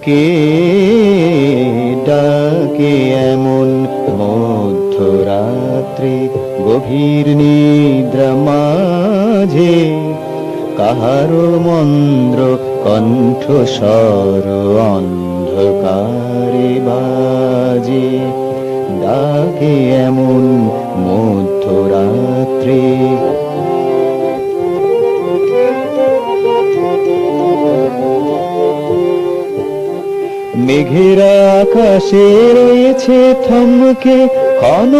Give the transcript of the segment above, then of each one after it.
কে ডাকে এমন মধ্যরাত্রি গভীর নিদ্রা মাঝে, কাহারো মন্দ্র কণ্ঠস্বর অন্ধকারে বাজে। ডাকে এমন মধ্যরাত্রি মেঘের আকাশে রয়েছে থমকে, ক্ষণ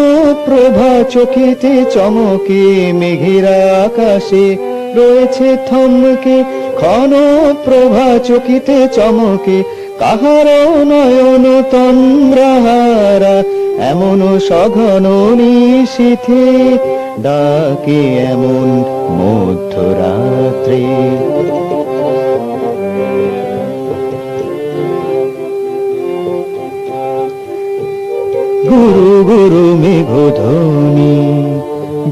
প্রভা চকিতে চমকে। মেঘের আকাশে রয়েছে থমকে, ক্ষণ প্রভা চকিতে চমকে। কাহারো নয়ন তন্দ্রাহারা এমন সঘন নিশীথে, ডাকে এমন মধ্যরাত্রি। গুরু গুরু মেঘধ্বনি,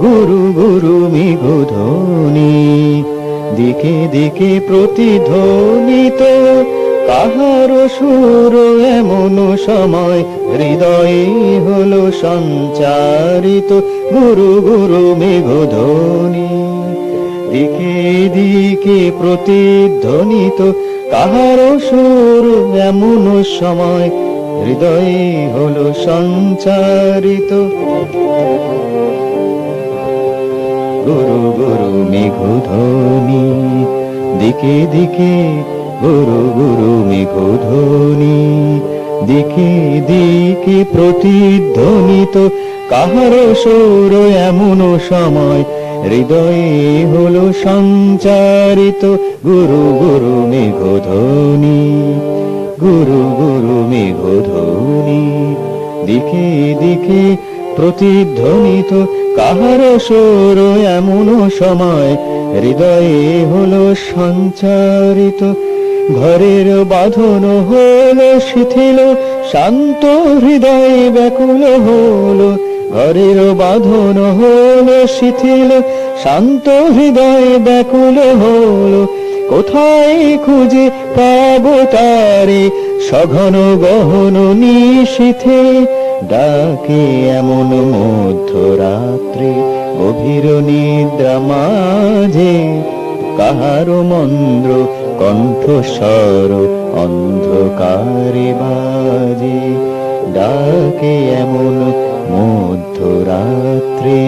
গুরু গুরু মেঘধ্বনি, দিকে দিকে প্রতিধ্বনিত। কাহার সুর এমন সময় হৃদয়ে হলো সঞ্চারিত। গুরু গুরু মেঘধ্বনি, দিকে দিকে প্রতিধ্বনিত। কাহার সুর এমন সময় হৃদয়ে হলো সঞ্চারিত। গুরু গুরু মেঘধ্বনি, দিকে দিকে গুরু গুরু মেঘধ্বনি, দিকে দিকে প্রতিধ্বনিত। কাহার সুর এমন সময় হৃদয়ে হলো সঞ্চারিত। গুরু গুরু মেঘধ্বনি, গুরু গুরু মেঘধ্বনি, দিকে দিকে প্রতিধ্বনিত। কাহার সুর এমন সময় হৃদয়ে হলো সঞ্চারিত। ঘরের বাঁধন হলো শিথিল, শান্ত হৃদয় ব্যাকুল হলো। ঘরের বাঁধন হলো শিথিল, শান্ত হৃদয় ব্যাকুল হলো। কোথায় খুঁজে পাবো তারে সঘন গহন নিশীথে, ডাকে এমন মধ্যরাত্রি গভীর নিদ্রা মাঝে। কাহারো মন্দ্র কণ্ঠস্বর অন্ধকারে বাজে, ডাকে এমন মধ্যরাত্রি।